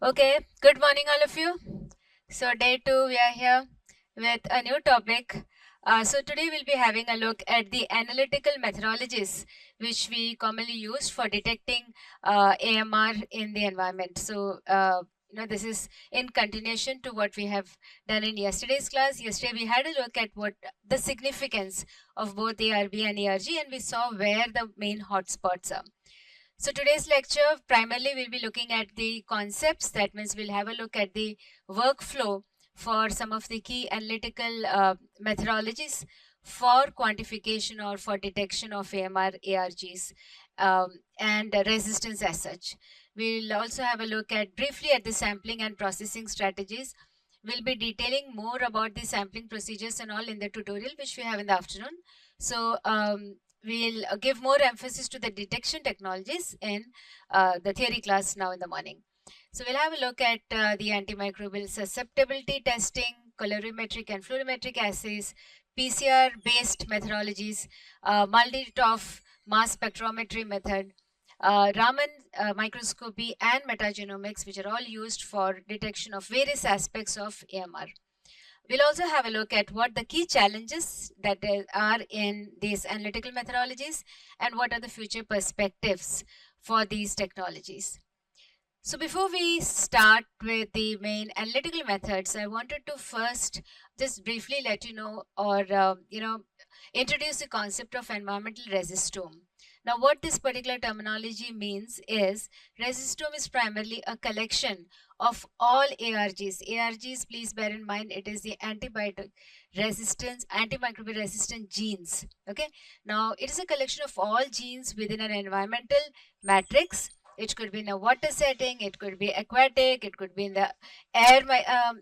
Okay, good morning, all of you. So, day two, we are here with a new topic. So, today we'll be having a look at the analytical methodologies which we commonly use for detecting AMR in the environment. So, this is in continuation to what we have done in yesterday's class. Yesterday, we had a look at what the significance of both ARB and ARG, and we saw where the main hotspots are. So today's lecture primarily we'll be looking at the concepts. That means we'll have a look at the workflow for some of the key analytical methodologies for quantification or for detection of AMR, ARGs and resistance as such. We'll also have a look at briefly at the sampling and processing strategies. We'll be detailing more about the sampling procedures and all in the tutorial which we have in the afternoon. So we'll give more emphasis to the detection technologies in the theory class now in the morning. So we'll have a look at the antimicrobial susceptibility testing, colorimetric and fluorimetric assays, PCR-based methodologies, multi-TOF mass spectrometry method, Raman microscopy and metagenomics, which are all used for detection of various aspects of AMR. We'll also have a look at what the key challenges that are in these analytical methodologies and what are the future perspectives for these technologies. So before we start with the main analytical methods, I wanted to first just briefly let you know or introduce the concept of environmental resistome. Now what this particular terminology means is resistome is primarily a collection of all ARGs. ARGs, please bear in mind, it is the antibiotic resistance, antimicrobial resistant genes. Okay. Now it is a collection of all genes within an environmental matrix. It could be in a water setting, it could be aquatic, it could be in the air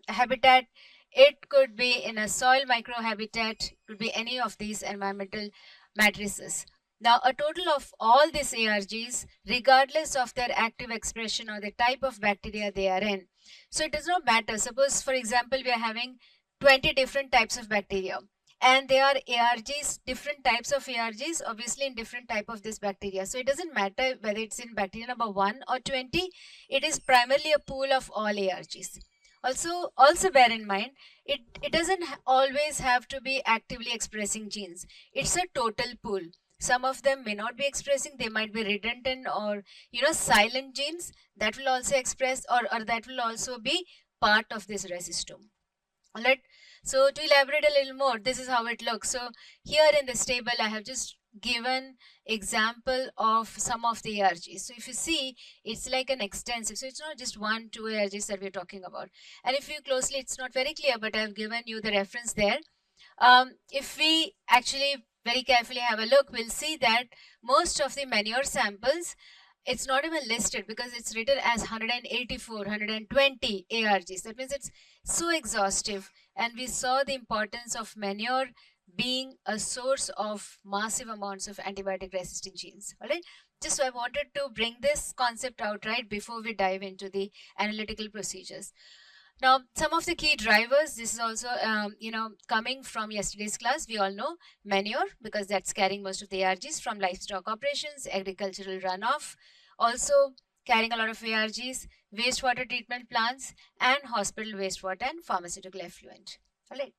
habitat, it could be in a soil microhabitat, it could be any of these environmental matrices. Now, a total of all these ARGs, regardless of their active expression or the type of bacteria they are in. So it does not matter. Suppose, for example, we are having 20 different types of bacteria, and they are ARGs, different types of ARGs, obviously in different type of this bacteria. So it doesn't matter whether it's in bacteria number 1 or 20, it is primarily a pool of all ARGs. Also bear in mind, it doesn't always have to be actively expressing genes. It's a total pool. Some of them may not be expressing, they might be redundant or silent genes that will also express or that will also be part of this resistome. All right. So to elaborate a little more, this is how it looks. So here in this table, I have just given example of some of the ARGs. So if you see, it's like an extensive. So it's not just 1, 2 ARGs that we're talking about. And if you closely, it's not very clear, but I've given you the reference there. If we actually very carefully have a look, we'll see that most of the manure samples, it's not even listed because it's written as 184, 120 ARGs. That means it's so exhaustive, and we saw the importance of manure being a source of massive amounts of antibiotic resistant genes. All right. Just so I wanted to bring this concept out right before we dive into the analytical procedures. Now, some of the key drivers, this is also, coming from yesterday's class. We all know manure because that's carrying most of the ARGs from livestock operations, agricultural runoff, also carrying a lot of ARGs, wastewater treatment plants, and hospital wastewater and pharmaceutical effluent. All right.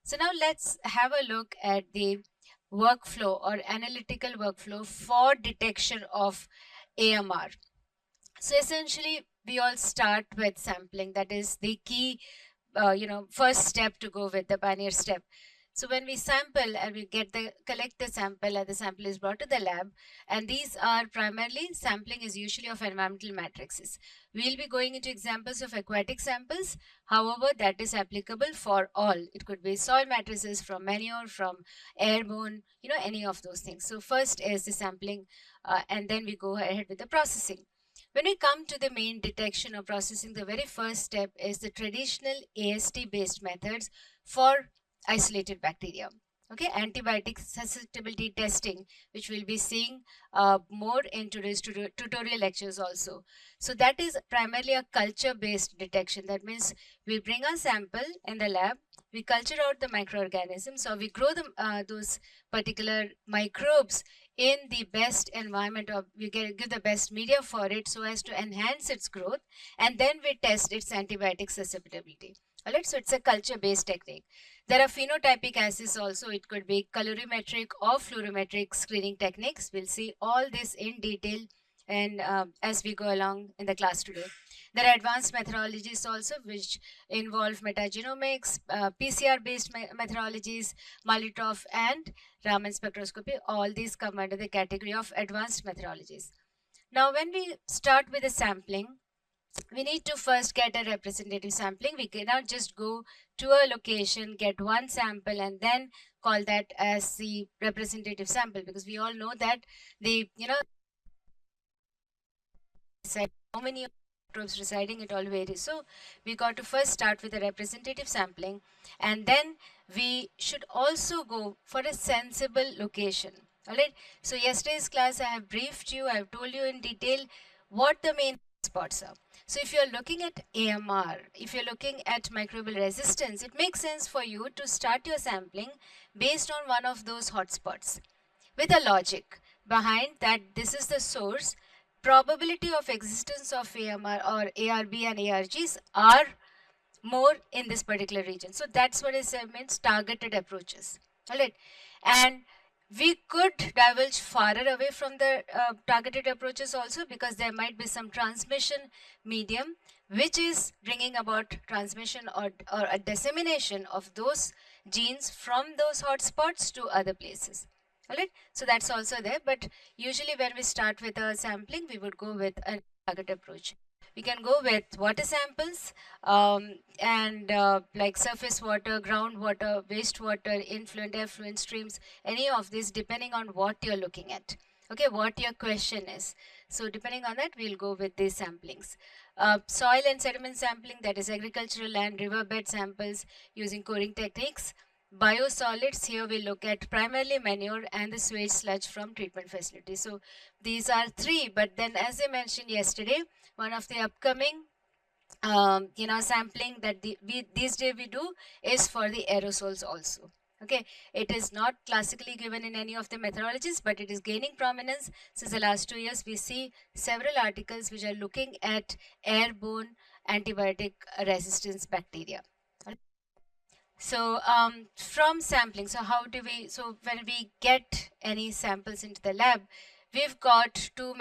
So now let's have a look at the workflow or analytical workflow for detection of AMR. So essentially, we all start with sampling. That is the key, first step to go with, the pioneer step. So when we sample and we collect the sample, and the sample is brought to the lab, and these are primarily, sampling is usually of environmental matrices. We'll be going into examples of aquatic samples. However, that is applicable for all. It could be soil matrices, from manure, from airborne, any of those things. So first is the sampling, and then we go ahead with the processing. When we come to the main detection or processing, the very first step is the traditional AST-based methods for isolated bacteria. Okay, antibiotic susceptibility testing, which we'll be seeing more in today's tutorial lectures also. So that is primarily a culture-based detection. That means we bring a sample in the lab, we culture out the microorganisms, or we grow those particular microbes in the best environment, or we give the best media for it so as to enhance its growth, and then we test its antibiotic susceptibility. All right, so it's a culture-based technique. There are phenotypic assays also. It could be colorimetric or fluorometric screening techniques. We'll see all this in detail and as we go along in the class today. There are advanced methodologies also which involve metagenomics, PCR-based methodologies, Malitov and Raman spectroscopy. All these come under the category of advanced methodologies. Now, when we start with the sampling, we need to first get a representative sampling. We cannot just go to a location, get one sample, and then call that as the representative sample, because we all know that the, how many microbes residing, it all varies. So we got to first start with a representative sampling, and then we should also go for a sensible location. All right. So yesterday's class, I have briefed you, I have told you in detail what the main spots are. So if you're looking at AMR, if you're looking at microbial resistance, it makes sense for you to start your sampling based on one of those hotspots with a logic behind that this is the source. Probability of existence of AMR or ARB and ARGs are more in this particular region. So that's what it means, targeted approaches. All right. And we could diverge farther away from the targeted approaches also, because there might be some transmission medium which is bringing about transmission or a dissemination of those genes from those hotspots to other places. All right. So that's also there. But usually when we start with a sampling, we would go with a target approach. We can go with water samples and like surface water, groundwater, wastewater, influent, effluent streams, any of this depending on what you're looking at. Okay, what your question is. So depending on that, we'll go with these samplings. Soil and sediment sampling, that is agricultural land, riverbed samples using coring techniques. Biosolids, here we look at primarily manure and the sewage sludge from treatment facilities. So these are three, but then as I mentioned yesterday, one of the upcoming sampling that these days we do is for the aerosols also. Okay, it is not classically given in any of the methodologies, but it is gaining prominence since the last 2 years. We see several articles which are looking at airborne antibiotic resistance bacteria. So from sampling, so how do we, so when we get any samples into the lab, we've got two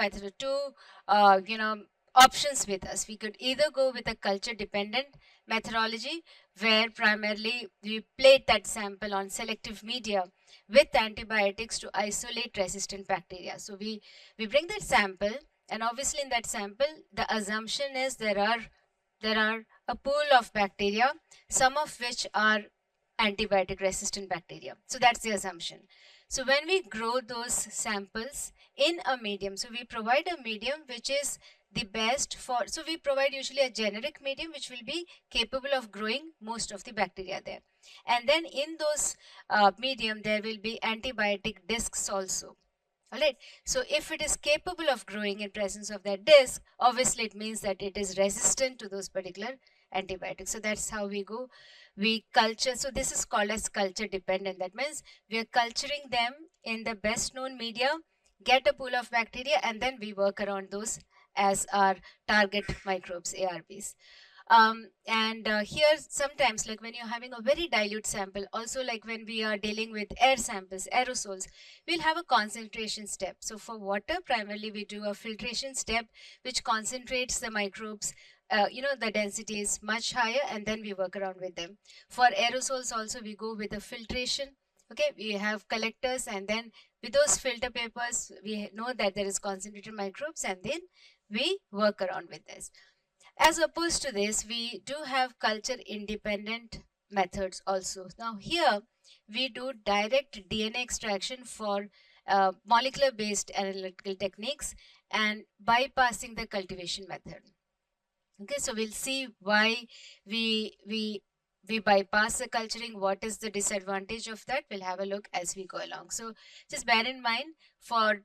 options with us. We could either go with a culture dependent methodology, where primarily we plate that sample on selective media with antibiotics to isolate resistant bacteria. So we bring that sample, and obviously in that sample, the assumption is there are a pool of bacteria, some of which are antibiotic resistant bacteria. So that's the assumption. So when we grow those samples in a medium, so we provide a medium which is the best for, so we provide usually a generic medium which will be capable of growing most of the bacteria there. And then in those medium, there will be antibiotic discs also. Alright, so if it is capable of growing in presence of that disc, obviously it means that it is resistant to those particular antibiotics. So that's how we go. We culture, so this is called as culture dependent. That means we are culturing them in the best known media, get a pool of bacteria, and then we work around those as our target microbes, ARBs. Here sometimes, like when you're having a very dilute sample, also like when we are dealing with air samples, aerosols, we'll have a concentration step. So for water, primarily we do a filtration step which concentrates the microbes. The density is much higher, and then we work around with them. For aerosols also, we go with a filtration. Okay, we have collectors, and then with those filter papers, we know that there is concentrated microbes, and then we work around with this. As opposed to this, we do have culture independent methods also. Now here we do direct DNA extraction for molecular based analytical techniques and bypassing the cultivation method. Okay, so we'll see why we bypass the culturing. What is the disadvantage of that? We'll have a look as we go along. So just bear in mind, for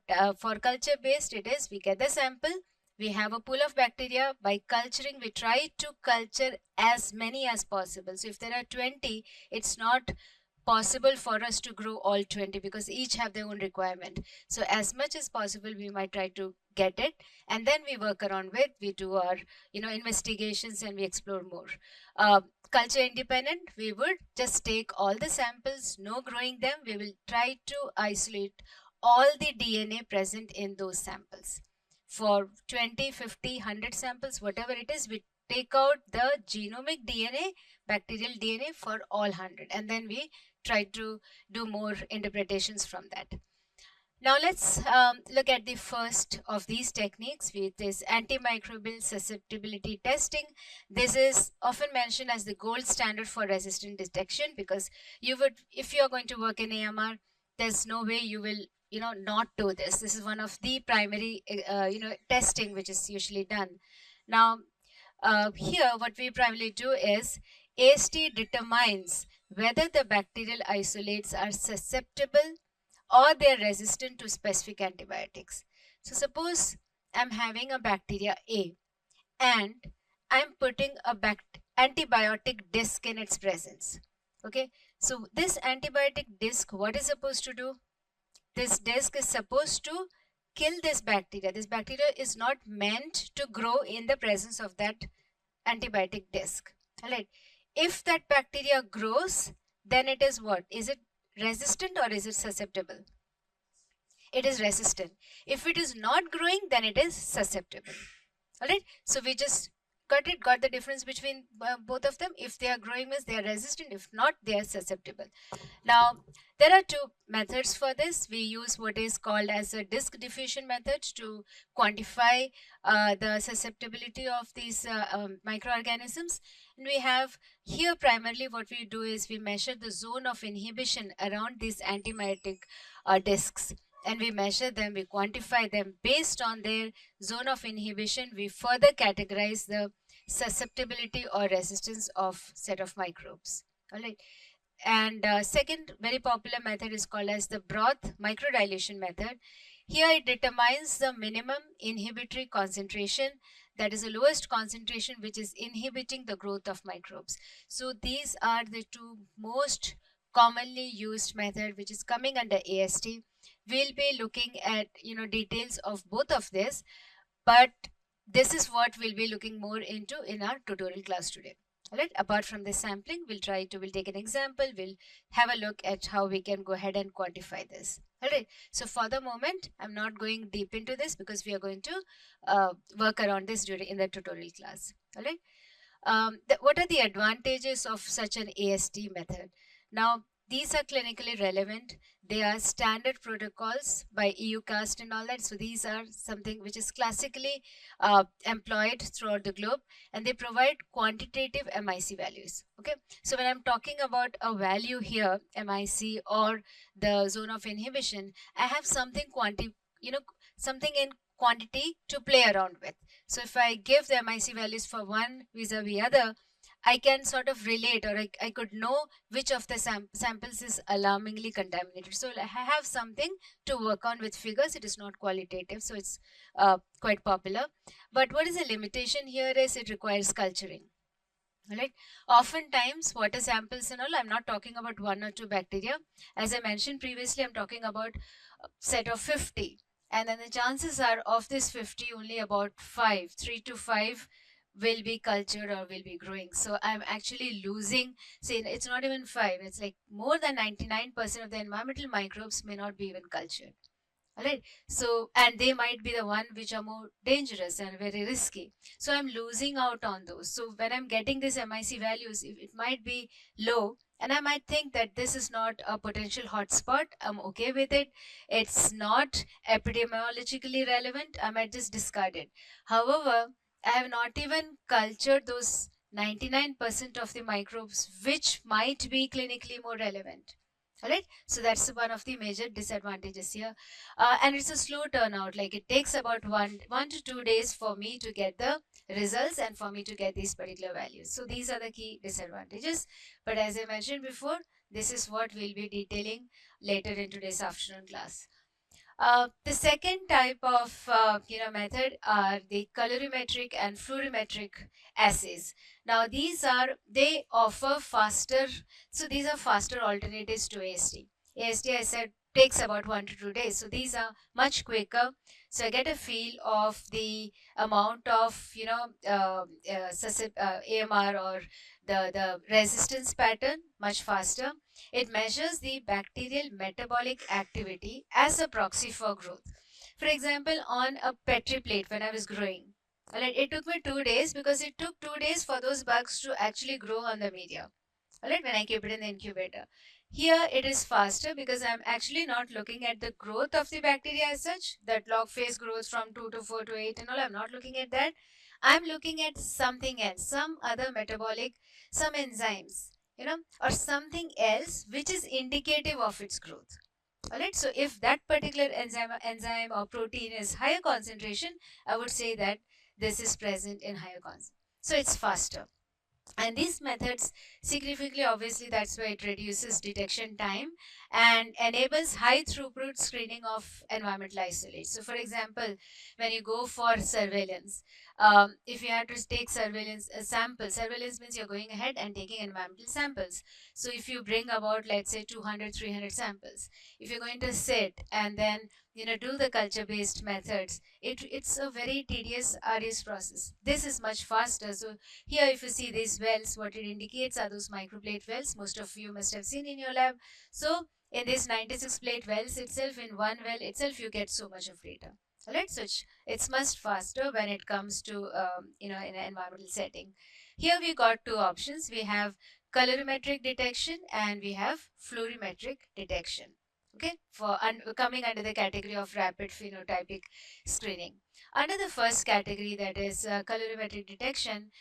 culture based, it is we get the sample, We have a pool of bacteria. By culturing, we try to culture as many as possible. So if there are 20, it's not possible for us to grow all 20 because each have their own requirement. So as much as possible, we might try to get it, and then we work around with, we do our investigations, and we explore more. Culture independent, we would just take all the samples, no growing them. We will try to isolate all the DNA present in those samples. For 20, 50, 100 samples, whatever it is, we take out the genomic DNA, bacterial DNA for all 100, and then we try to do more interpretations from that. Now let's look at the first of these techniques, which is antimicrobial susceptibility testing. This is often mentioned as the gold standard for resistant detection, because if you're going to work in AMR, there's no way you will not do this. This is one of the primary testing which is usually done. Now here what we primarily do is AST determines whether the bacterial isolates are susceptible or they're resistant to specific antibiotics. So suppose I'm having a bacteria A and I'm putting a antibiotic disc in its presence. Okay, so this antibiotic disc, what is supposed to do? This disc is supposed to kill this bacteria. This bacteria is not meant to grow in the presence of that antibiotic disc. Alright. If that bacteria grows, then it is what? Is it resistant or is it susceptible? It is resistant. If it is not growing, then it is susceptible. Alright. So we just got the difference between both of them. If they are growing, means they are resistant. If not, they are susceptible. Now, there are two methods for this. We use what is called as a disk diffusion method to quantify the susceptibility of these microorganisms. And we have here primarily what we do is we measure the zone of inhibition around these antibiotic discs. And we measure them, we quantify them based on their zone of inhibition. We further categorize the susceptibility or resistance of set of microbes. All right. And second very popular method is called as the broth microdilation method. Here it determines the minimum inhibitory concentration, that is the lowest concentration which is inhibiting the growth of microbes. So these are the two most commonly used method which is coming under AST. We'll be looking at details of both of this, but this is what we'll be looking more into in our tutorial class today. Alright, apart from this sampling, we'll take an example, we'll have a look at how we can go ahead and quantify this. Alright, so for the moment, I'm not going deep into this because we are going to work around this in the tutorial class. Alright, what are the advantages of such an AST method? Now, these are clinically relevant. They are standard protocols by EUCAST and all that. So these are something which is classically employed throughout the globe, and they provide quantitative MIC values. Okay, so when I'm talking about a value here, MIC or the zone of inhibition, I have something something in quantity to play around with. So if I give the MIC values for one vis-a-vis other, I can sort of relate, or I could know which of the samples is alarmingly contaminated. So I have something to work on with figures. It is not qualitative, so it's quite popular. But what is the limitation here is it requires culturing. Alright. Oftentimes, water samples and all, I'm not talking about one or two bacteria. As I mentioned previously, I'm talking about a set of 50. And then the chances are of this 50, only about 3 to 5 will be cultured or will be growing. So I'm actually losing, say it's not even 5, it's like more than 99% of the environmental microbes may not be even cultured. Alright, so and they might be the one which are more dangerous and very risky. So I'm losing out on those. So when I'm getting these MIC values, it might be low, and I might think that this is not a potential hotspot. I'm okay with it. It's not epidemiologically relevant. I might just discard it. However, I have not even cultured those 99% of the microbes which might be clinically more relevant. Alright, so that's one of the major disadvantages here, and it's a slow turnout. Like it takes about one to 2 days for me to get the results and for me to get these particular values. So these are the key disadvantages. But as I mentioned before, this is what we'll be detailing later in today's afternoon class. The second type of method are the colorimetric and fluorimetric assays. Now they offer faster, so these are faster alternatives to AST. AST, I said, takes about 1 to 2 days, so these are much quicker. So I get a feel of the amount of AMR or the resistance pattern much faster. It measures the bacterial metabolic activity as a proxy for growth. For example, on a Petri plate when I was growing, alright, it took me 2 days because it took 2 days for those bugs to actually grow on the media. Alright, when I keep it in the incubator. Here it is faster because I'm actually not looking at the growth of the bacteria as such, that log phase growth from 2 to 4 to 8 and all. I'm not looking at that. I'm looking at something else, some other metabolic, some enzymes, or something else which is indicative of its growth. Alright, so if that particular enzyme or protein is higher concentration, I would say that this is present in higher concentration. So it's faster. And these methods significantly, obviously, that's why it reduces detection time and enables high throughput screening of environmental isolates. So, for example, when you go for surveillance, if you have to take surveillance surveillance means you're going ahead and taking environmental samples. So, if you bring about, let's say, 200, 300 samples, if you're going to sit and then do the culture based methods, it's a very tedious, arduous process. This is much faster. So here, if you see these wells, what it indicates are those microplate wells. Most of you must have seen in your lab. So in this 96 plate wells itself, in one well itself, you get so much of data. Alright, so it's much faster when it comes to in an environmental setting. Here we got two options. We have colorimetric detection and we have fluorimetric detection. Okay, for coming under the category of rapid phenotypic screening. Under the first category, that is colorimetric detection,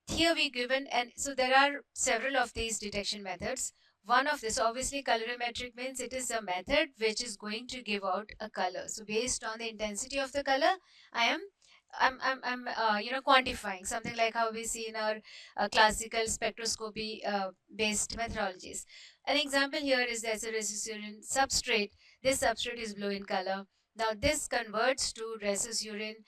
here we given, and so there are several of these detection methods. One of this, obviously, colorimetric means it is a method which is going to give out a color. So based on the intensity of the color, I'm quantifying something like how we see in our classical spectroscopy based methodologies. An example here is there's a rhesus-urine substrate. This substrate is blue in color. Now this converts to rhesus-urine,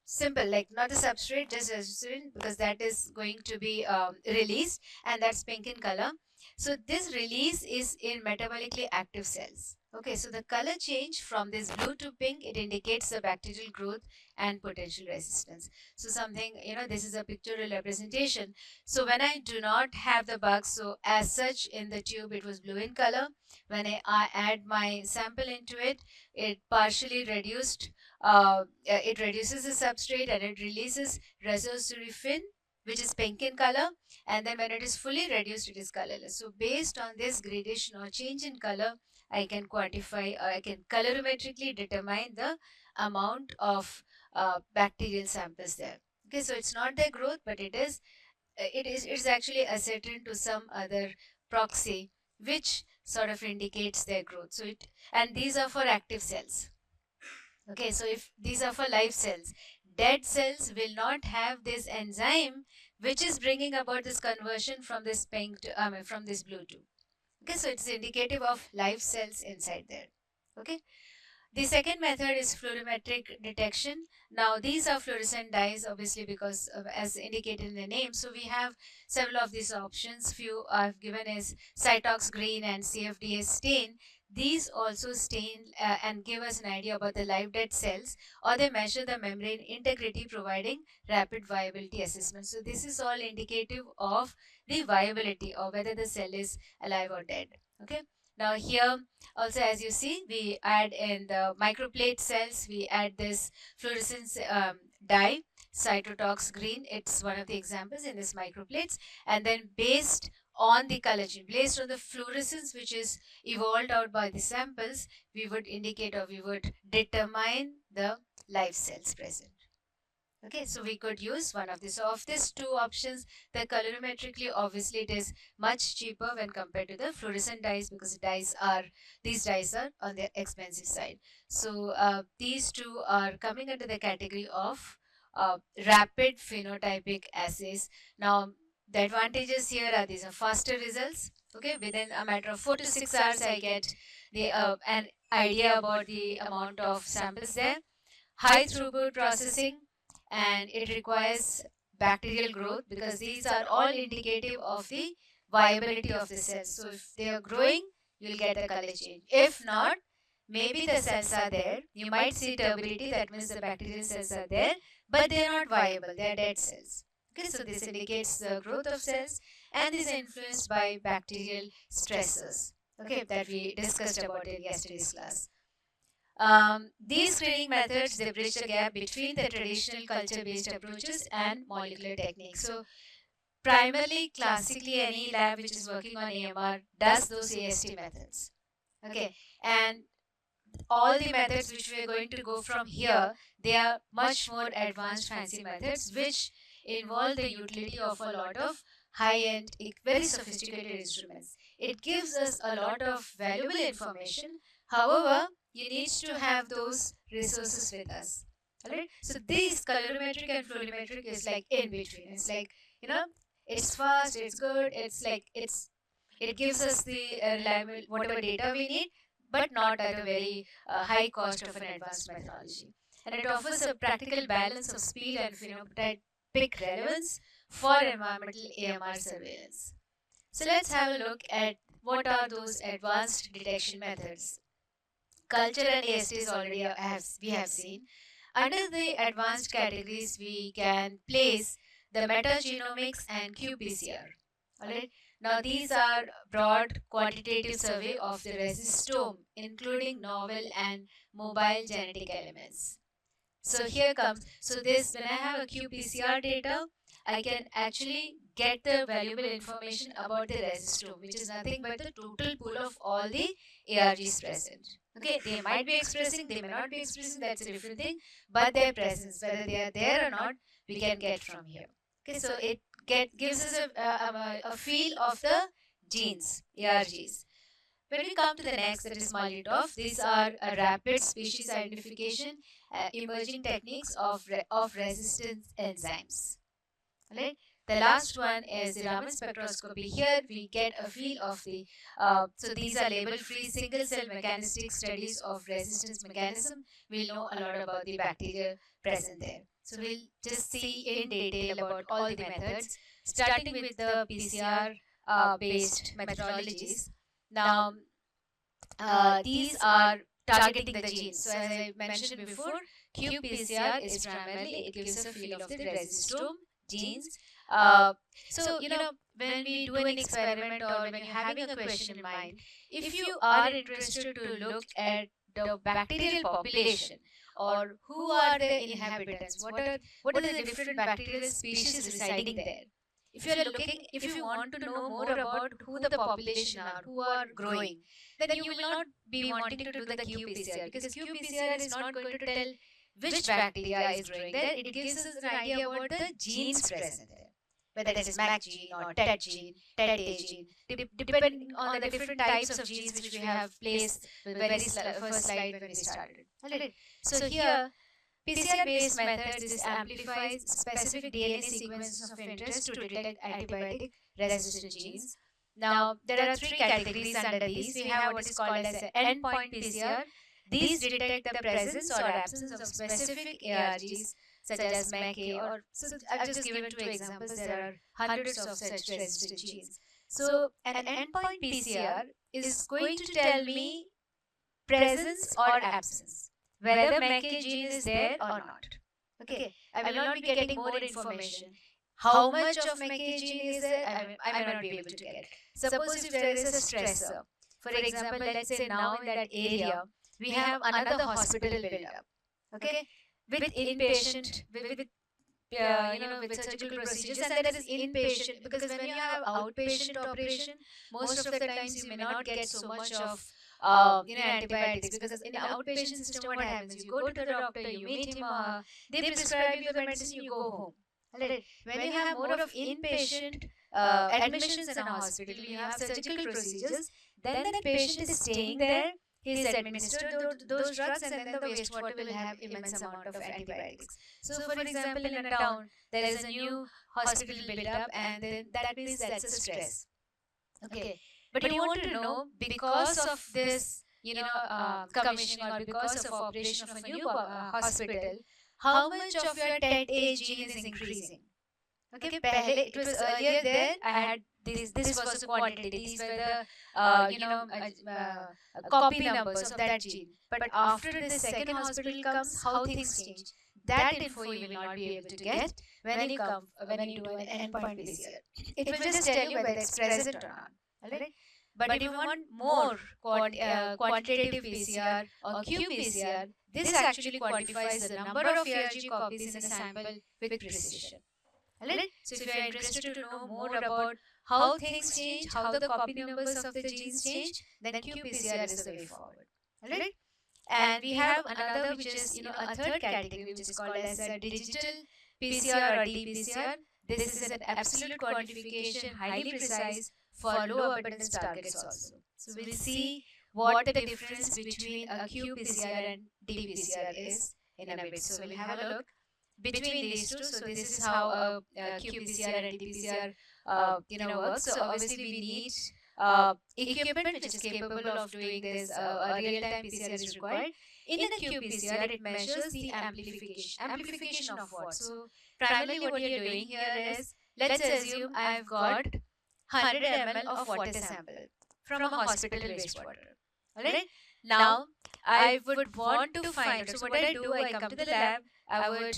simple, like not the substrate, just rhesus-urine, because that is going to be released, and that's pink in color. So this release is in metabolically active cells. Okay, so the color change from this blue to pink, it indicates the bacterial growth and potential resistance. So something, this is a pictorial representation. So when I do not have the bug, so as such in the tube it was blue in color. When I add my sample into it, it partially reduced, it reduces the substrate and it releases rhesus-urine, which is pink in color, and then when it is fully reduced, it is colorless. So based on this gradation or change in color, I can quantify, or I can colorimetrically determine the amount of bacterial samples there. Okay, so it's not their growth, but it's actually ascertained to some other proxy which sort of indicates their growth. So and these are for active cells. Okay, so if these are for live cells, dead cells will not have this enzyme which is bringing about this conversion from this pink to, from this blue to. Okay, so it's indicative of live cells inside there. Okay. The second method is fluorimetric detection. Now these are fluorescent dyes, obviously, because as indicated in the name. So we have several of these options. Few I've given is Cytox green and CFDS stain. These also stain and give us an idea about the live dead cells, or they measure the membrane integrity, providing rapid viability assessment. So this is all indicative of the viability, or whether the cell is alive or dead. Okay. Now here also, as you see, we add in the microplate cells, we add this fluorescence dye, Cytotox green. It's one of the examples in this microplates. And then based on the color change, based on the fluorescence which is evolved out by the samples, we would indicate, or we would determine the live cells present. Okay, so we could use one of these. So of these two options, the colorimetrically, obviously it is much cheaper when compared to the fluorescent dyes, because these dyes are on the expensive side. So these two are coming under the category of rapid phenotypic assays. Now the advantages here are these are faster results, Okay, within a matter of 4 to 6 hours, I get the an idea about the amount of samples there. High throughput processing, and it requires bacterial growth because these are all indicative of the viability of the cells. So if they are growing, you'll get the color change. If not, maybe the cells are there. You might see turbidity, that means the bacterial cells are there, but they are not viable, they are dead cells. Okay, so this indicates the growth of cells, and this is influenced by bacterial stressors. Okay, that we discussed about in yesterday's class. These screening methods, they bridge the gap between the traditional culture-based approaches and molecular techniques. So primarily, classically, any lab which is working on AMR does those AST methods. Okay, and all the methods which we are going to go from here, they are much more advanced fancy methods which involve the utility of a lot of high-end, very sophisticated instruments. It gives us a lot of valuable information. However, you need to have those resources with us. Alright? So this colorimetric and fluorimetric is like in between. It's like, you know, it's fast, it's good, it gives us the reliable whatever data we need, but not at a very high cost of an advanced methodology. And it offers a practical balance of speed and phenotypic relevance for environmental AMR surveillance. So let's have a look at what are those advanced detection methods. Culture and ASTs already we have seen. Under the advanced categories, we can place the metagenomics and qPCR. Alright. Now these are broad quantitative survey of the resistome, including novel and mobile genetic elements. So here comes, so this, when I have a qPCR data, I can actually get the valuable information about the resistome, which is nothing but the total pool of all the ARGs present. Okay, they might be expressing, they may not be expressing, that's a different thing, but their presence, whether they are there or not, we can get from here. Okay, so it gives us a feel of the genes, ARGs. When we come to the next, that is Malitov, these are a rapid species identification, emerging techniques of resistance enzymes. Right? The last one is the Raman spectroscopy. Here we get a feel of the, so these are label-free single-cell mechanistic studies of resistance mechanism. We'll know a lot about the bacteria present there. So we'll just see in detail about all the methods, starting with the PCR-based methodologies. Now, these are targeting the genes. So as I mentioned before, qPCR is primarily, it gives a feel of the resistome genes. So, when we do an experiment or when you're having a question in mind, if you are interested to look at the bacterial population, or who are the inhabitants, what are the different bacterial species residing there, if you are looking, if you want to know more about who the population are, who are growing, then you will not be wanting to do the qPCR, because qPCR is not going to tell which bacteria is growing there. It gives us an idea about the genes present there, whether it is MAC gene or TET gene, TET A gene, depending on the different types of genes which we have placed the very first slide when we started. Alright. So here, PCR-based methods, this amplifies specific DNA sequences of interest to detect antibiotic resistant genes. Now, there are three categories under these. We have what is called as an endpoint PCR. These detect the presence or absence of specific ARGs such as MAC-A, or so I've just given two examples. There are hundreds of such resistant genes. So an endpoint PCR is going to tell me presence or absence, whether MAC-A gene is there or not. Okay, I will not be getting more information. How much of MAC-A gene is there, I may not be able to get. Suppose if there is a stressor, for example, let's say now in that area, we have another hospital built up, okay, with inpatient, with surgical procedures, and there is inpatient, because when you have outpatient operation, most of the times you may not get so much of antibiotics, because in the outpatient system what happens, you go to the doctor, you meet him, they prescribe you the medicine, you go home. Alright. When you have more of inpatient admissions in a hospital, you have surgical procedures, then that patient is staying there, he is administered those drugs, and then the wastewater will have immense amount of antibiotics. So for example, in a town, there is a new hospital built up, and then that means that's a stress. Okay. But you want to know, because of this, commissioning, or because of operation of a new hospital, how much of your TET-A gene is increasing. Okay, it was earlier there. I had this was the quantity. These were the copy numbers of that gene. But after the second hospital comes, how things change. That info you will not be able to get when you do an endpoint PCR. It will just tell you whether it's present or not. Alright. But if you want more quantitative PCR or qPCR, this actually quantifies the number of ARG copies in a sample with precision. Alright? So if you are interested to know more about how things change, how the copy numbers of the genes change, then qPCR is the way forward. Alright? And we have another, which is a third category, which is called as a digital PCR or dPCR. This is an absolute quantification, highly precise for low abundance targets also. So we'll see what the difference between a qPCR and dPCR is in a bit. So we'll have a look between these two. So this is how qPCR and dPCR works. So obviously we need equipment which is capable of doing this. A real-time PCR is required. In a qPCR, it measures the amplification. Amplification of what? So primarily what you're doing here is, let's assume I've got 100 ml of water sample from a hospital wastewater. Alright? Now I would want to find out. So what I do, I come to the lab, I would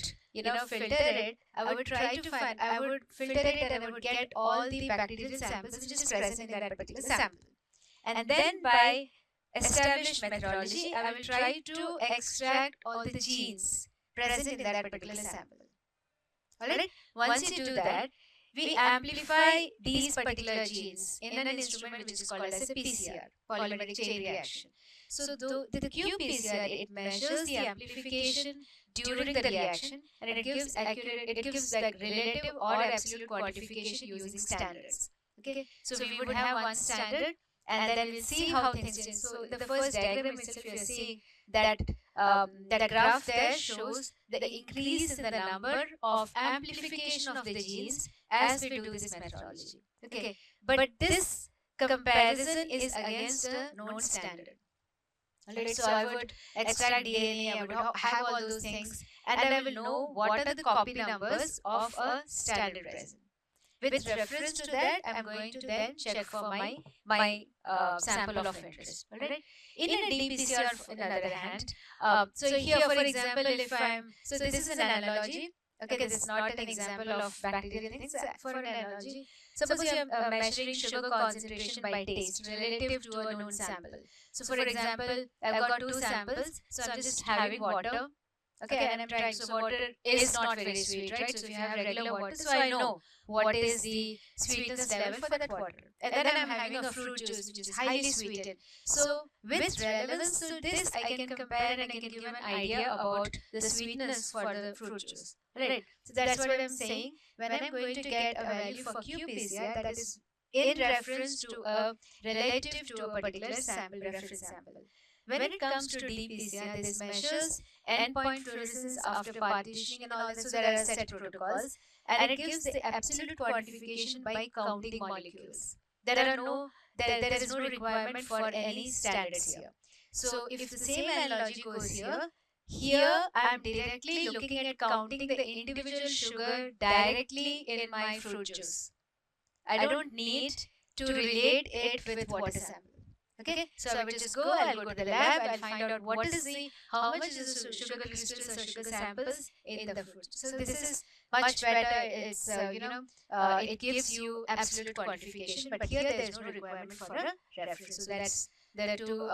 filter it. I would try to find, I would filter it, and I would get all the bacterial samples which is present in that particular sample. And then by established methodology, I will try to extract all the genes present in that particular sample. Alright? Once you do that, we amplify these particular genes in an instrument which is called as a PCR, polymeric chain reaction. So the qPCR, it measures the amplification during the reaction, and it gives like relative or absolute quantification using standards. Okay, so we would have one standard, and then we'll see how things change. So the first diagram itself, you are seeing that that graph there shows the increase in the number of amplification of the genes as we do this methodology. Okay, but this comparison is against a known standard. Alright, so I would extract DNA, I would have all those things, and I will know what are the copy numbers of a standard resin. With reference to that, I'm going to then check for my sample of interest. Alright. In a dPCR, on the other hand, so here, for example, so this is an analogy. Okay, this is not an example of bacterial things. For an analogy, suppose you are measuring sugar concentration by taste relative to a known sample. So for example, I've got two samples, so I'm just having water. Okay, and I'm trying, so water is not very sweet, right? So if you have regular water, so I know what is the sweetness level for that water. And then I'm having a fruit juice which is highly sweetened. So with relevance to this, I can compare and I can give an idea about the sweetness for the fruit juice. Right. So that's what I'm saying. When I'm going to get a value for qPCR, that is in reference to a relative to a particular sample, reference sample. When it comes to dPCR, this measures endpoint fluorescence after partitioning and all that. So there are set protocols, and it gives the absolute quantification by counting molecules. There is no requirement for any standards here. So if the same analogy goes here I am directly looking at counting the individual sugar directly in my fruit juice. I don't need to relate it with water sample. Okay, so I will just I'll go to the lab, I'll find out how much is the sugar crystals or sugar samples in the fruit. So this is much better. It's it gives you absolute quantification, but here there is no requirement for a reference. So there are two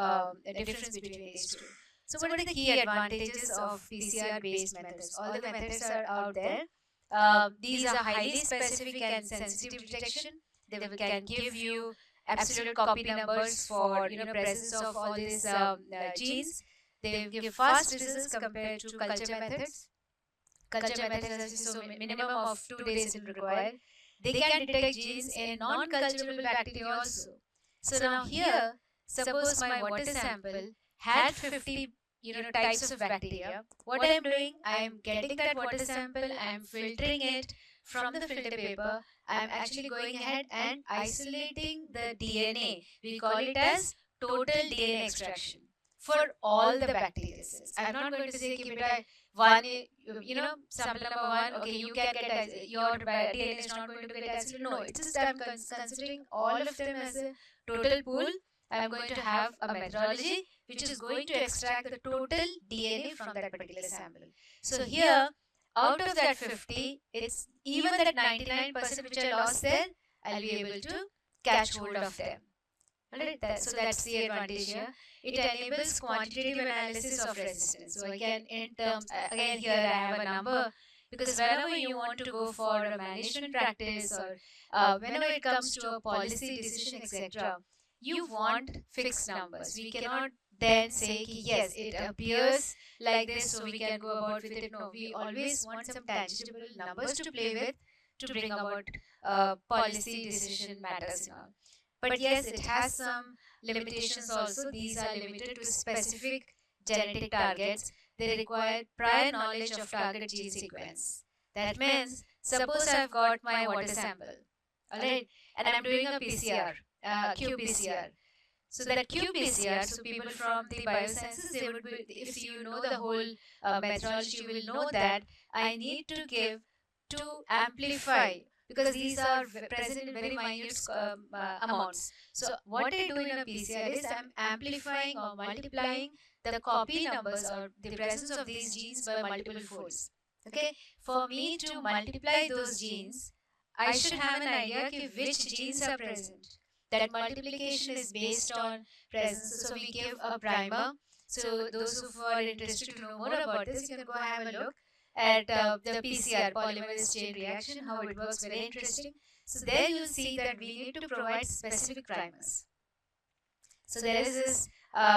difference between these two. So what are the key advantages of PCR based methods? All the methods are out there. These are highly specific and sensitive detection. They can give you absolute copy numbers for presence of all these genes. They give fast results compared to culture methods. Culture methods, so minimum of 2 days is required. They can detect genes in non-culturable bacteria also. So now here, suppose my water sample had 50 types of bacteria. What I am doing, I am getting that water sample, I am filtering it from the filter paper, I'm actually going ahead and isolating the DNA. We call it as total DNA extraction for all the bacterial cells. I'm not going to say keep it at one, sample number one, okay, you can get your DNA is not going to get isolated. No, it's just I'm considering all of them as a total pool. I'm going to have a methodology which is going to extract the total DNA from that particular sample. So here, out of that 50, it's even that 99% which I lost there, I'll be able to catch hold of them. Alright, so that's the advantage here. It enables quantitative analysis of resistance. So again, in terms, again here I have a number, because whenever you want to go for a management practice, or whenever it comes to a policy decision, etc., you want fixed numbers. We cannot then say yes, it appears like this, so we can go about with it. No, we always want some tangible numbers to play with to bring about policy decision matters and all. But yes, it has some limitations also. These are limited to specific genetic targets. They require prior knowledge of target gene sequence. That means, suppose I've got my water sample, alright, and I'm doing a PCR, qPCR. So that qPCR, so people from the biosciences, they would be, if you know the whole methodology, you will know that I need to give to amplify, because these are present in very minute amounts. So what I do in a PCR is I'm amplifying or multiplying the copy numbers or the presence of these genes by multiple folds. Okay, for me to multiply those genes, I should have an idea of which genes are present. That multiplication is based on presence. So we give a primer. So those who are interested to know more about this, you can go have a look at the PCR, polymerase chain reaction, how it works. Very interesting. So there you'll see that we need to provide specific primers. So there is this.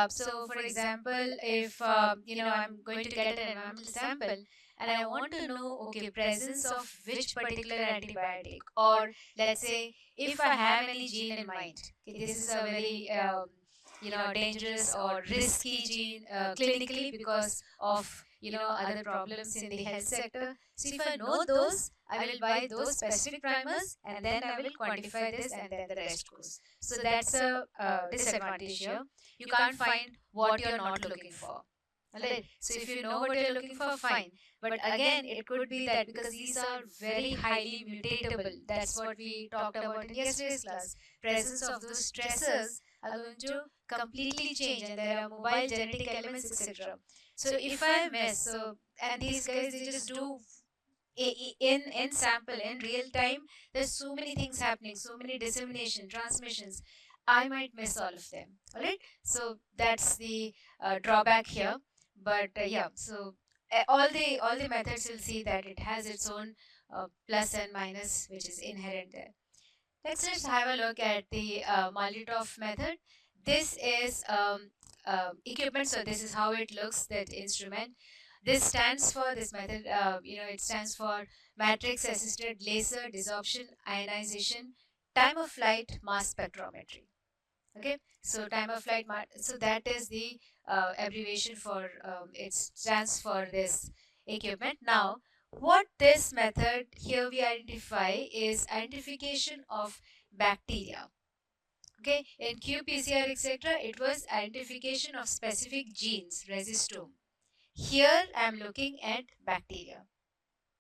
So for example, if I'm going to get an environmental sample and I want to know, okay, presence of which particular antibiotic, or let's say if I have any gene in mind. Okay, this is a very dangerous or risky gene clinically because of other problems in the health sector. So if I know those, I will buy those specific primers and then I will quantify this and then the rest goes. So that's a disadvantage here. You can't find what you're not looking for. Alright. So if you know what you're looking for, fine. But again, it could be that because these are very highly mutatable. That's what we talked about in yesterday's class. Presence of those stressors are going to completely change, and there are mobile genetic elements, etc. So if I miss, so and these guys they just do in sample in real time, there's so many things happening, so many dissemination transmissions, I might miss all of them. All right, so that's the drawback here. But yeah, so all the methods will see that it has its own plus and minus which is inherent there. Let's have a look at the Molotov method. This is equipment, so this is how it looks, that instrument. This stands for, this method, it stands for matrix assisted laser desorption ionization time of flight mass spectrometry. Okay, so time of flight, so that is the abbreviation for, it stands for this equipment. Now, what this method here we identify is identification of bacteria. Okay, in qPCR, etc., it was identification of specific genes, resistome. Here I am looking at bacteria.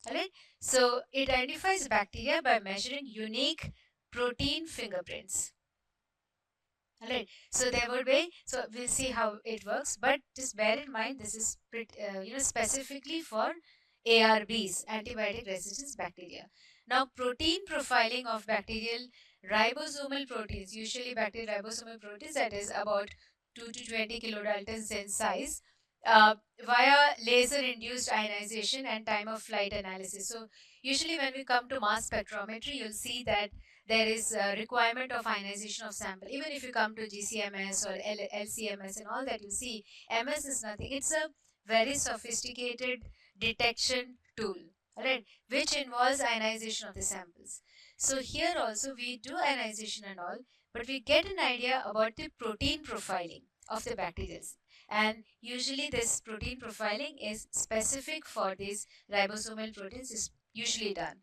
Alright, so it identifies bacteria by measuring unique protein fingerprints. Alright, so there would be, so we'll see how it works, but just bear in mind this is specifically for ARBs, antibiotic resistance bacteria. Now, protein profiling of bacterial ribosomal proteins, usually bacterial ribosomal proteins, that is about 2 to 20 kilodaltons in size, via laser induced ionization and time of flight analysis. So usually when we come to mass spectrometry, you'll see that there is a requirement of ionization of sample. Even if you come to GCMS or LCMS and all that, you see MS is nothing. It's a very sophisticated detection tool, right, which involves ionization of the samples. So here also we do ionization and all, but we get an idea about the protein profiling of the bacteria. And usually this protein profiling is specific for these ribosomal proteins, is usually done.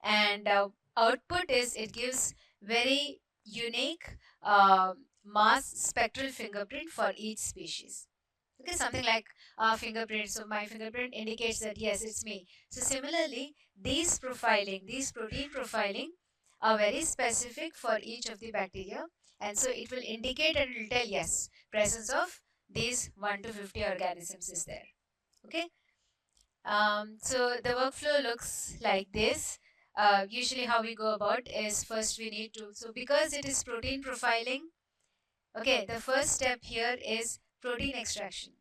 and output is it gives very unique mass spectral fingerprint for each species. Okay, something like our fingerprint. So my fingerprint indicates that yes, it's me. So similarly, these profiling, these protein profiling are very specific for each of the bacteria, and so it will indicate and it will tell yes, presence of these 1 to 50 organisms is there. Okay. So the workflow looks like this. Usually how we go about is first we need to, so because it is protein profiling, okay, the first step here is protein extraction.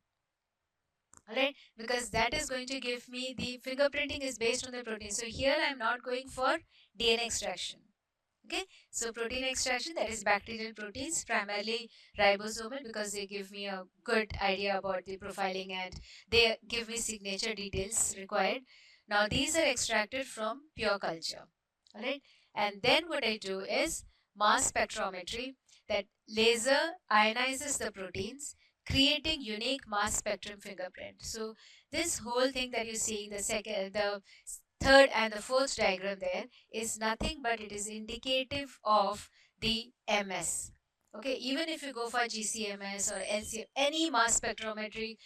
Alright, because that is going to give me the fingerprinting is based on the protein. So here I am not going for DNA extraction. Okay, so protein extraction, that is bacterial proteins, primarily ribosomal, because they give me a good idea about the profiling and they give me signature details required. Now these are extracted from pure culture. Alright, and then what I do is mass spectrometry, that laser ionizes the proteins, creating unique mass spectrum fingerprint. So this whole thing that you see, the third and the fourth diagram there is nothing but it is indicative of the MS. Okay, even if you go for GCMS or LCM, any mass spectrometry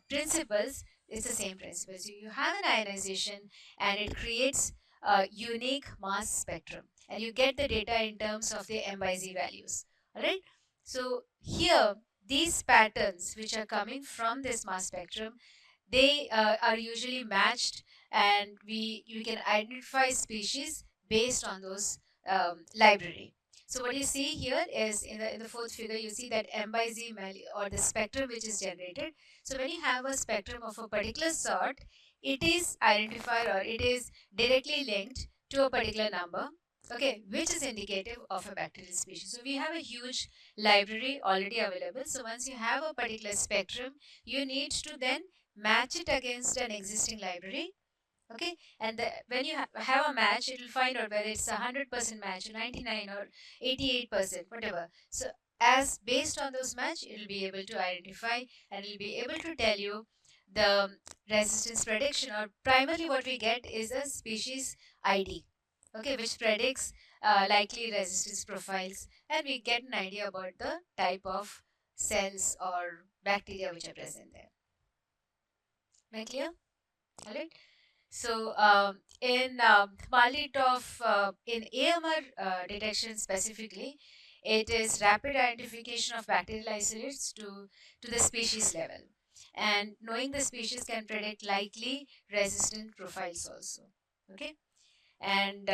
principles, it's the same principle. So you have an ionization and it creates a unique mass spectrum and you get the data in terms of the M by Z values. Alright, so here these patterns which are coming from this mass spectrum, they are usually matched and you can identify species based on those library. So what you see here is in the fourth figure, you see that M by Z value or the spectrum which is generated. So when you have a spectrum of a particular sort, it is identified or it is directly linked to a particular number, okay, which is indicative of a bacterial species. So we have a huge library already available. So once you have a particular spectrum, you need to then match it against an existing library. Okay, and when you have a match, it will find out whether it's 100% match, 99 or 88%, whatever. So as based on those match, it will be able to identify and it will be able to tell you the resistance prediction, or primarily what we get is a species ID, okay, which predicts likely resistance profiles, and we get an idea about the type of cells or bacteria which are present there. Am I clear? All right. So in MALDI-TOF, in AMR detection specifically, it is rapid identification of bacterial isolates to the species level. And knowing the species can predict likely resistant profiles also. Okay. And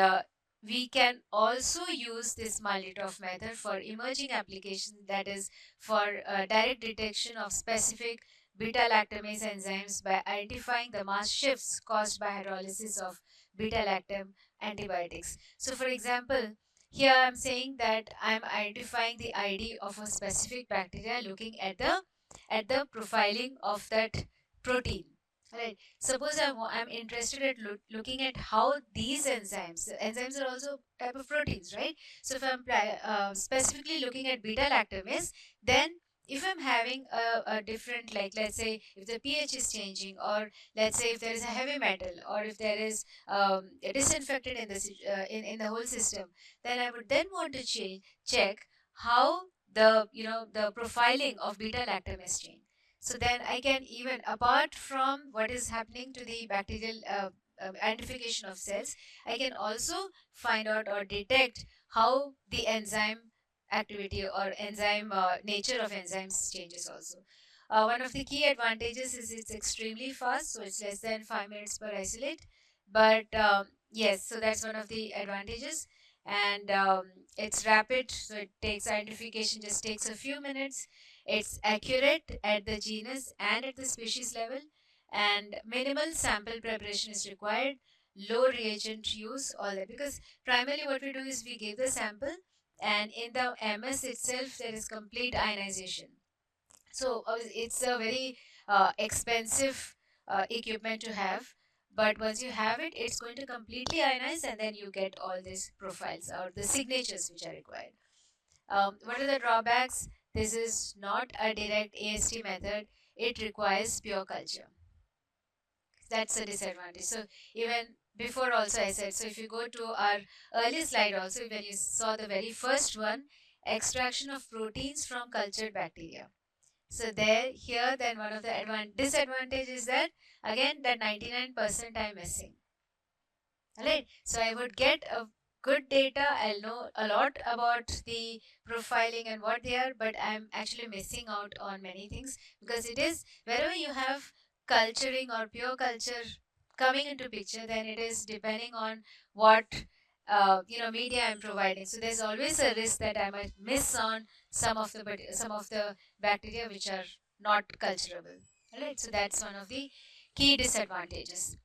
we can also use this MALDI-TOF method for emerging applications, that is for direct detection of specific beta-lactamase enzymes by identifying the mass shifts caused by hydrolysis of beta-lactam antibiotics. So for example, here I'm saying that I'm identifying the ID of a specific bacteria looking at the profiling of that protein. Right. Suppose I'm interested at looking at how these enzymes are also type of proteins, right? So if I'm specifically looking at beta lactamase, then if I'm having a different, like let's say if the pH is changing, or let's say if there is a heavy metal, or if there is a disinfectant in in the whole system, then I would then want to check how the profiling of beta lactamase change. So then I can, even apart from what is happening to the bacterial identification of cells, I can also find out or detect how the enzyme activity or enzyme nature of enzymes changes also. One of the key advantages is it's extremely fast, so it's less than 5 minutes per isolate. But yes, so that's one of the advantages. And it's rapid, so it takes identification, just takes a few minutes. It's accurate at the genus and at the species level, and minimal sample preparation is required, low reagent use, all that. Because primarily what we do is we give the sample, and in the MS itself there is complete ionization. So it's a very expensive equipment to have. But once you have it, it's going to completely ionize, and then you get all these profiles or the signatures which are required. What are the drawbacks? This is not a direct AST method. It requires pure culture. That's a disadvantage. So even before also I said, so if you go to our early slide also, when you saw the very first one, extraction of proteins from cultured bacteria. So there, here, then one of the disadvantage is that, again, that 99% I'm missing. Right? So I would get a good data, I'll know a lot about the profiling and what they are, but I'm actually missing out on many things, because it is wherever you have culturing or pure culture coming into picture, then it is depending on what media I'm providing. So there's always a risk that I might miss on some of the bacteria which are not culturable. Right? So that's one of the key disadvantages.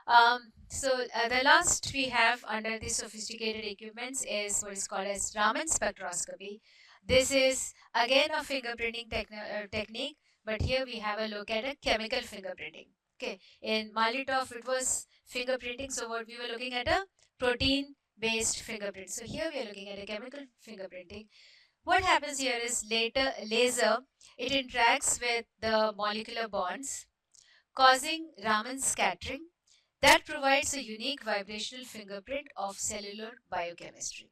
The last we have under the sophisticated equipments is what is called as Raman spectroscopy. This is again a fingerprinting technique, but here we have a look at a chemical fingerprinting. Okay, in Malitov it was fingerprinting, so what we were looking at a protein-based fingerprint. So here we are looking at a chemical fingerprinting. What happens here is laser, it interacts with the molecular bonds, causing Raman scattering that provides a unique vibrational fingerprint of cellular biochemistry.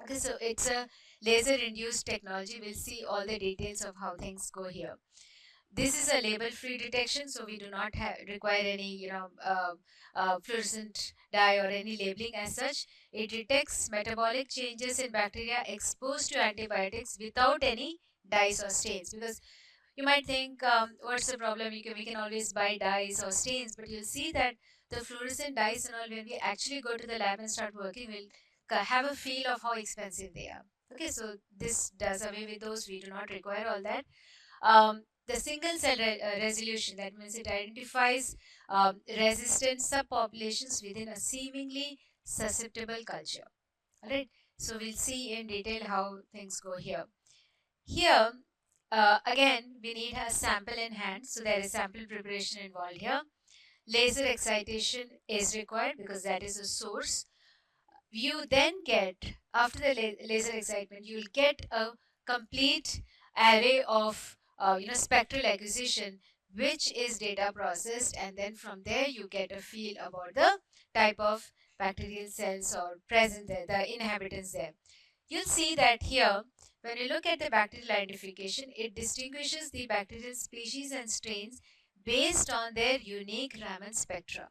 Okay, so it's a laser induced technology. We'll see all the details of how things go here. This is a label free detection, so we do not require any fluorescent dye or any labeling as such. It detects metabolic changes in bacteria exposed to antibiotics without any dyes or stains, because you might think, what's the problem? We can always buy dyes or stains, but you'll see that the fluorescent dyes and all, when we actually go to the lab and start working, we'll have a feel of how expensive they are. Okay, so this does away with those. We do not require all that. The single cell resolution, that means it identifies resistant subpopulations within a seemingly susceptible culture. All right, so we'll see in detail how things go here. Here, again, we need a sample in hand, so there is sample preparation involved here. Laser excitation is required because that is a source. You then get, after the laser excitement, you'll get a complete array of spectral acquisition, which is data processed, and then from there you get a feel about the type of bacterial cells or present there, the inhabitants there. You'll see that here, when you look at the bacterial identification, it distinguishes the bacterial species and strains based on their unique Raman spectra.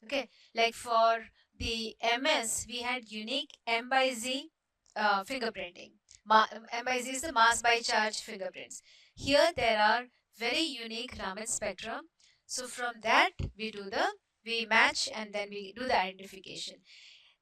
Okay, like for the MS, we had unique M by Z fingerprinting. M by Z is the mass by charge fingerprints. Here there are very unique Raman spectra. So from that we match and then we do the identification.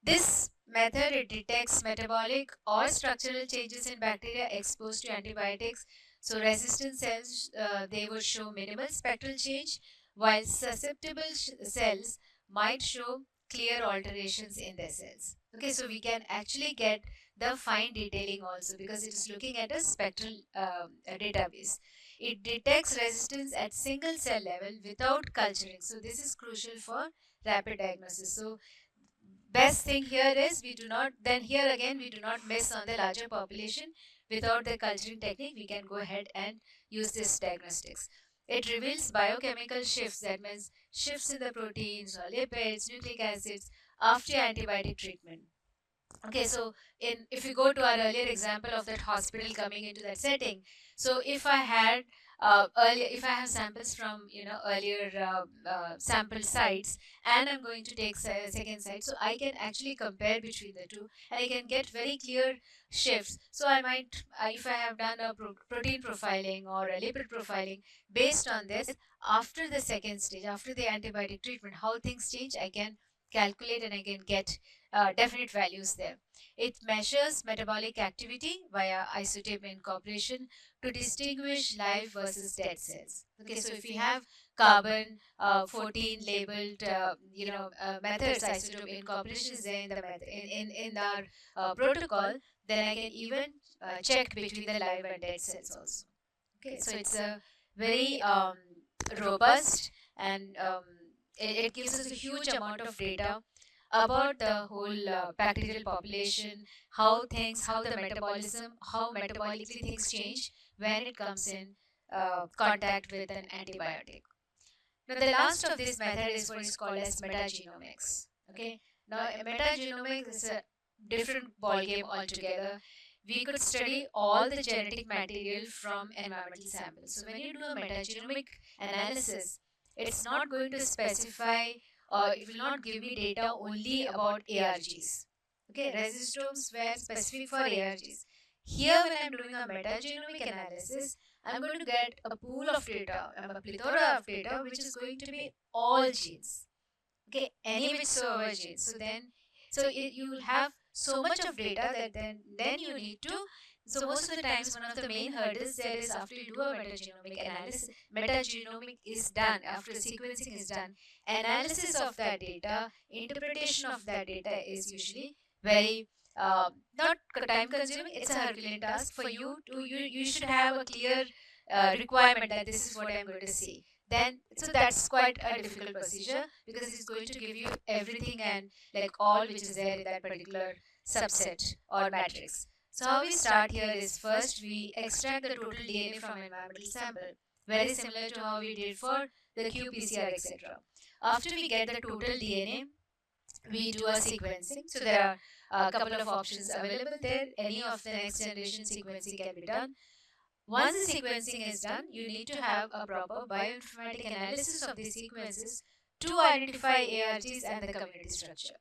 This method, it detects metabolic or structural changes in bacteria exposed to antibiotics. So resistant cells, they will show minimal spectral change, while susceptible cells might show clear alterations in their cells. Okay, so we can actually get the fine detailing also, because it is looking at a spectral database. It detects resistance at single cell level without culturing. So this is crucial for rapid diagnosis. So best thing here is we do not, then here again we do not miss on the larger population. Without the culturing technique, we can go ahead and use this diagnostics. It reveals biochemical shifts, that means shifts in the proteins or lipids, nucleic acids after antibiotic treatment. Okay, so if you go to our earlier example of that hospital coming into that setting, so if I had if I have samples from earlier sample sites, and I'm going to take second site, so I can actually compare between the two, and I can get very clear shifts. So I might, if I have done a protein profiling or a lipid profiling based on this, after the second stage, after the antibiotic treatment, how things change, I can calculate and I can get definite values there. It measures metabolic activity via isotope incorporation to distinguish live versus dead cells. Okay, so if we have carbon 14 labeled, methods, isotope incorporation is there in the method in our protocol, then I can even check between the live and dead cells also. Okay, so it's a very robust, and it gives us a huge amount of data about the whole bacterial population, how the metabolism, how metabolically things change when it comes in contact with an antibiotic. Now the last of this method is what is called as metagenomics. Okay. Now metagenomics is a different ballgame altogether. We could study all the genetic material from environmental samples. So when you do a metagenomic analysis, it's not going to specify or it will not give me data only about ARGs. Okay, resistomes were specific for ARGs. Here, when I'm doing a metagenomic analysis, I'm going to get a pool of data, a plethora of data, which is going to be all genes. Okay, any whichsoever genes. You will have so much of data that then you need to. So most of the times, one of the main hurdles there is after you do a metagenomic analysis, metagenomic is done after sequencing is done. Analysis of that data, interpretation of that data is usually very not time consuming. It's a Herculean task for you to you should have a clear requirement that this is what I'm going to see. Then so that's quite a difficult procedure because it's going to give you everything and like all which is there in that particular subset or matrix. So how we start here is first we extract the total DNA from environmental sample, very similar to how we did for the qPCR, etc. After we get the total DNA, we do a sequencing. So there are a couple of options available there. Any of the next generation sequencing can be done. Once the sequencing is done, you need to have a proper bioinformatic analysis of these sequences to identify ARGs and the community structure.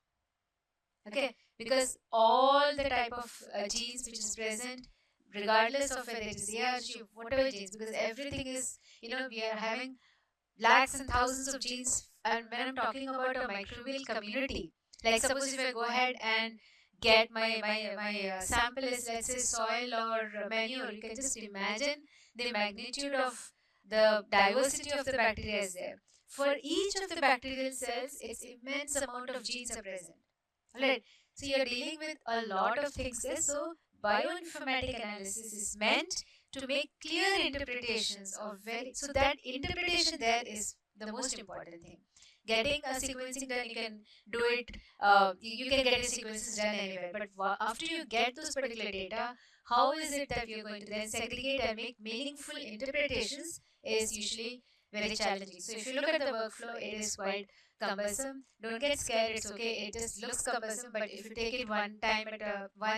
Okay, because all the type of genes which is present, regardless of whether it is ARG, whatever genes, because everything is, we are having lakhs and thousands of genes. And when I'm talking about a microbial community, like suppose if I go ahead and get my sample is, let's say, soil or manure, you can just imagine the magnitude of the diversity of the bacteria is there. For each of the bacterial cells, its immense amount of genes are present. Alright, so you're dealing with a lot of things there. So bioinformatic analysis is meant to make clear interpretations of so that interpretation there is the most important thing. Getting a sequencing done, you can do it, you can get a sequences done anywhere, but after you get those particular data, how is it that you're going to then segregate and make meaningful interpretations is usually very challenging. So if you look at the workflow, it is quite cumbersome. Don't get scared, it's okay, it just looks cumbersome, but if you take it one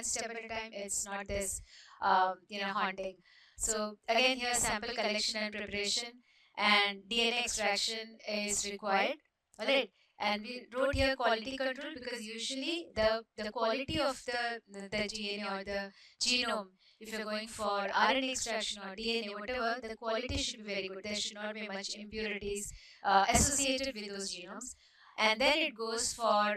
step at a time, it's not this haunting. So again, here sample collection and preparation and DNA extraction is required. Alright, and we wrote here quality control because usually the quality of the DNA or the genome, if you're going for RNA extraction or DNA, whatever, the quality should be very good. There should not be much impurities associated with those genomes. And then it goes for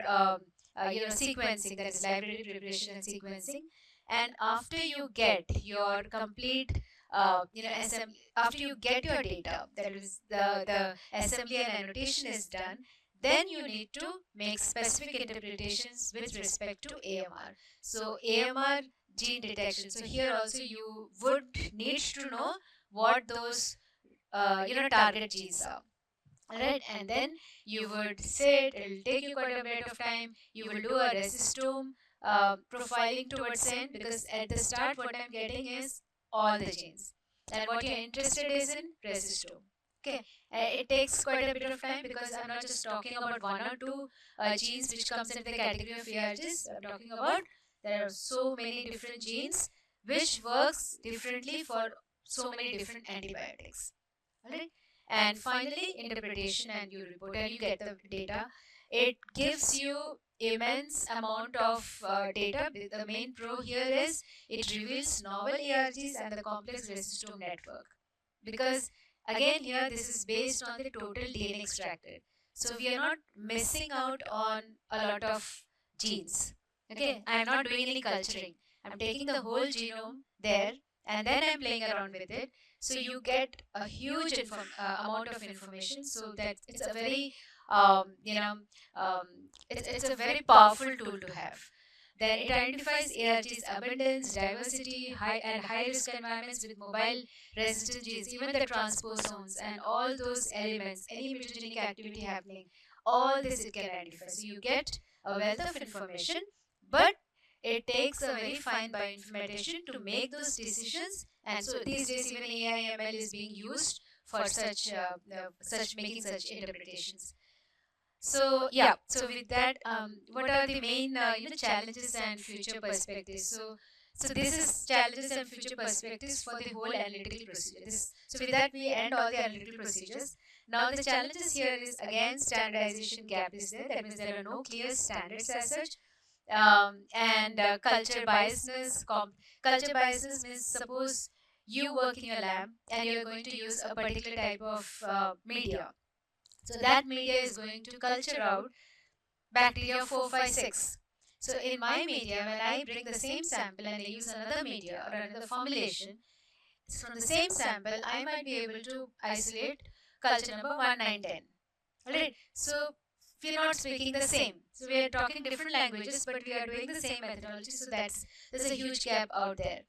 sequencing, that is library preparation and sequencing. And after you get your complete after you get your data, that is the assembly and annotation is done, then you need to make specific interpretations with respect to AMR. So AMR gene detection. So here also you would need to know what those target genes are. Alright, and then you would sit, it will take you quite a bit of time. You will do a resistome profiling towards end, because at the start what I'm getting is all the genes, and what you're interested is in resistome. Okay, it takes quite a bit of time because I'm not just talking about one or two genes which comes into the category of ARGs. I'm talking about there are so many different genes which works differently for so many different antibiotics. Alright, and finally interpretation, and you report and you get the data. It gives you immense amount of data. The main pro here is it reveals novel ARGs and the complex resistome network, because again here this is based on the total DNA extracted, so we are not missing out on a lot of genes. Okay, I am not doing any culturing, I'm taking the whole genome there and then I'm playing around with it. So you get a huge amount of information, so that it's a very it's a very powerful tool to have. Then it identifies ARG's abundance, diversity, high risk environments with mobile resistant genes, even the transposons and all those elements, any mutagenic activity happening, all this it can identify. So you get a wealth of information, but it takes a very fine bioinformatician to make those decisions. And so these days even AI/ML is being used for such making such interpretations. So yeah, so with that, what are the main challenges and future perspectives? So this is challenges and future perspectives for the whole analytical procedure. So with that, we end all the analytical procedures. Now the challenges here is again standardization gap is there. That means there are no clear standards as such. And culture biasness. Culture biasness means suppose you work in your lab and you're going to use a particular type of media. So that media is going to culture out bacteria 456. So in my media, when I bring the same sample and I use another media or another formulation, from the same sample, I might be able to isolate culture number 1910. Alright, so we are not speaking the same. So we are talking different languages, but we are doing the same methodology. So there's a huge gap out there.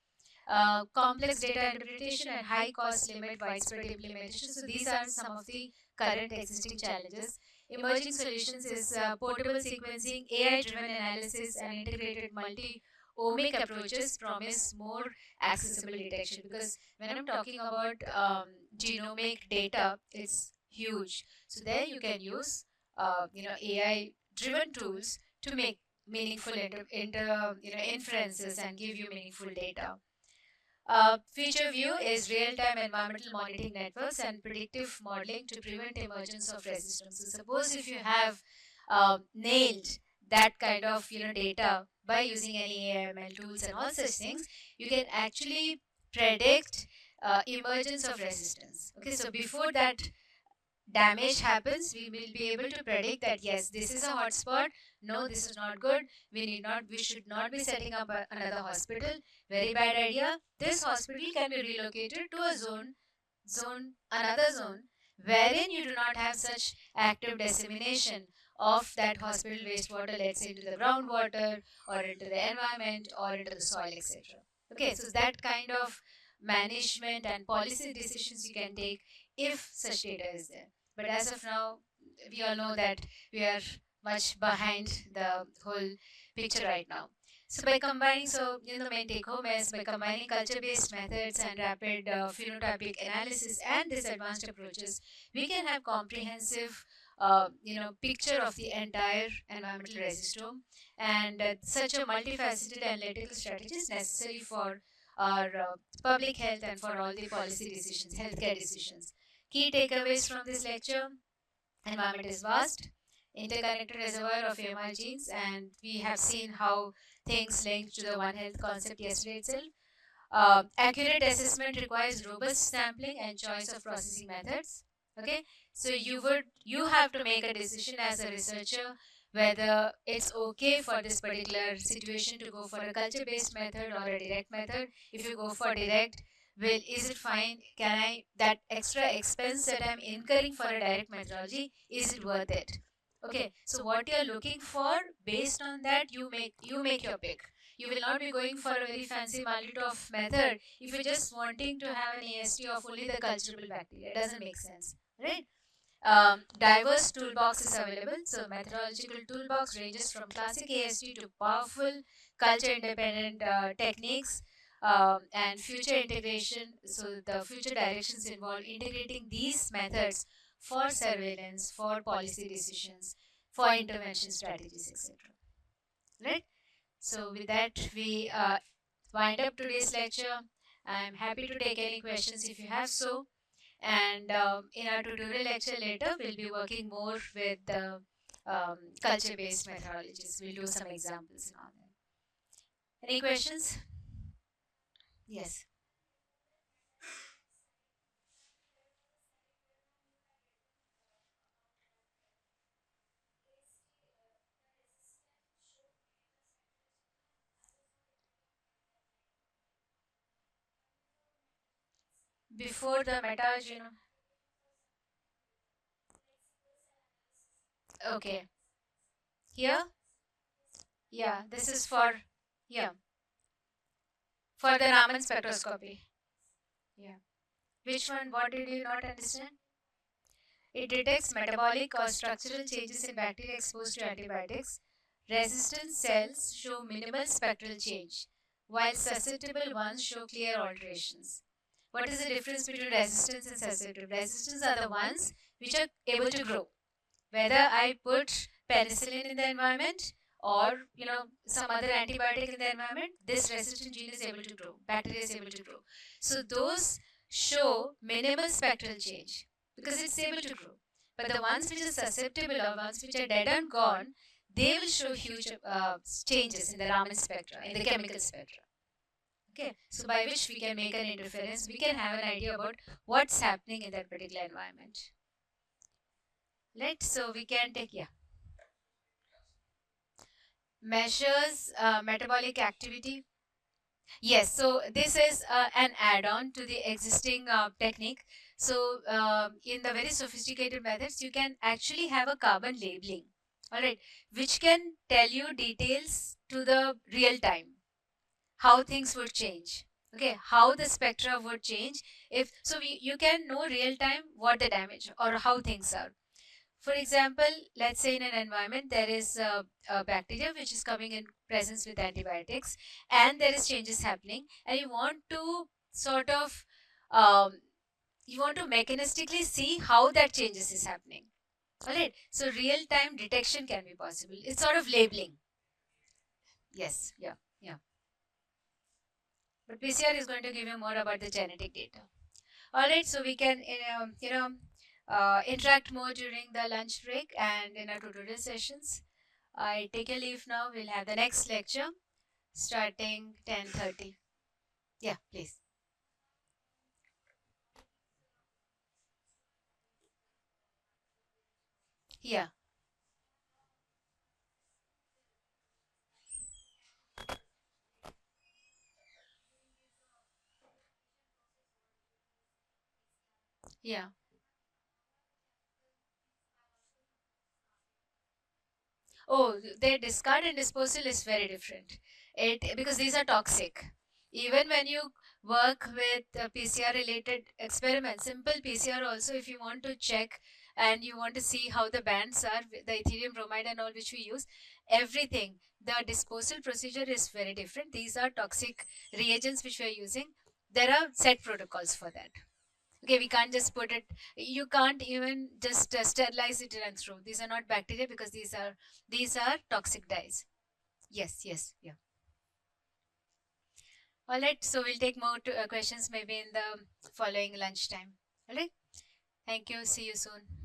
Complex data interpretation and high cost limit widespread implementation. So these are some of the current existing challenges. Emerging solutions is portable sequencing, AI driven analysis, and integrated multi omic approaches promise more accessible detection, because when I'm talking about genomic data, it's huge. So there you can use AI driven tools to make meaningful inferences and give you meaningful data. Future view is real-time environmental monitoring networks and predictive modeling to prevent emergence of resistance. So suppose if you have nailed that kind of data by using any AML tools and all such things, you can actually predict emergence of resistance. Okay, so before that damage happens, we will be able to predict that yes, this is a hotspot. No, this is not good. We should not be setting up another hospital. Very bad idea. This hospital can be relocated to a another zone, wherein you do not have such active dissemination of that hospital wastewater, let's say into the groundwater or into the environment or into the soil, etc. Okay, so that kind of management and policy decisions you can take if such data is there. But as of now, we all know that we are much behind the whole picture right now. So by combining, the main take home is by combining culture-based methods and rapid phenotypic analysis and these advanced approaches, we can have comprehensive, picture of the entire environmental resistome, and such a multifaceted analytical strategy is necessary for our public health and for all the policy decisions, healthcare decisions. Key takeaways from this lecture: environment is vast, interconnected reservoir of AMR genes, and we have seen how things linked to the One Health concept yesterday itself. Accurate assessment requires robust sampling and choice of processing methods. Okay, so you have to make a decision as a researcher whether it's okay for this particular situation to go for a culture-based method or a direct method. If you go for direct, well, is it fine? Can I that extra expense that I'm incurring for a direct methodology, is it worth it? Okay, so what you're looking for, based on that, you make your pick. You will not be going for a very fancy Maltitov method if you're just wanting to have an AST of only the culturable bacteria. It doesn't make sense, right? Diverse toolbox is available. So methodological toolbox ranges from classic AST to powerful culture independent techniques, and future integration. So the future directions involve integrating these methods for surveillance, for policy decisions, for intervention strategies, etc. Right? So with that, we wind up today's lecture. I'm happy to take any questions if you have so. And in our tutorial lecture later, we'll be working more with the culture-based methodologies. We'll do some examples and all that. Any questions? Yes. Before the meta genome. Okay. Here? Yeah, this is for, yeah, for the Raman spectroscopy. Yeah. Which one? What did you not understand? It detects metabolic or structural changes in bacteria exposed to antibiotics. Resistant cells show minimal spectral change, while susceptible ones show clear alterations. What is the difference between resistance and susceptible? Resistance are the ones which are able to grow. Whether I put penicillin in the environment or some other antibiotic in the environment, this resistant gene is able to grow. Bacteria is able to grow. So those show minimal spectral change because it's able to grow. But the ones which are susceptible or ones which are dead and gone, they will show huge changes in the Raman spectra, in the chemical spectra. Okay, so by which we can make an interference, we can have an idea about what's happening in that particular environment. Right, so we can take, measures metabolic activity. Yes, so this is an add-on to the existing technique. So in the very sophisticated methods, you can actually have a carbon labeling, all right, which can tell you details to the real time, how things would change. Okay, how the spectra would change. If so, you can know real time what the damage or how things are. For example, let's say in an environment there is a bacteria which is coming in presence with antibiotics, and there is changes happening, and you want to sort of you want to mechanistically see how that changes is happening. All right. So real time detection can be possible. It's sort of labeling. Yes. Yeah. Yeah. But PCR is going to give you more about the genetic data. All right, so we can interact more during the lunch break and in our tutorial sessions. I take a leave now. We'll have the next lecture starting 10:30. Yeah, please. Yeah, yeah. Oh, their discard and disposal is very different. It because these are toxic. Even when you work with PCR related experiments, simple PCR also, if you want to check and you want to see how the bands are, the Ethereum bromide and all which we use, everything, the disposal procedure is very different. These are toxic reagents which we are using. There are set protocols for that. Okay, we can't just put it, you can't even just sterilize it and throw. These are not bacteria because these are toxic dyes. Yes, yes, yeah. All right, so we'll take more questions maybe in the following lunchtime. All right, thank you, see you soon.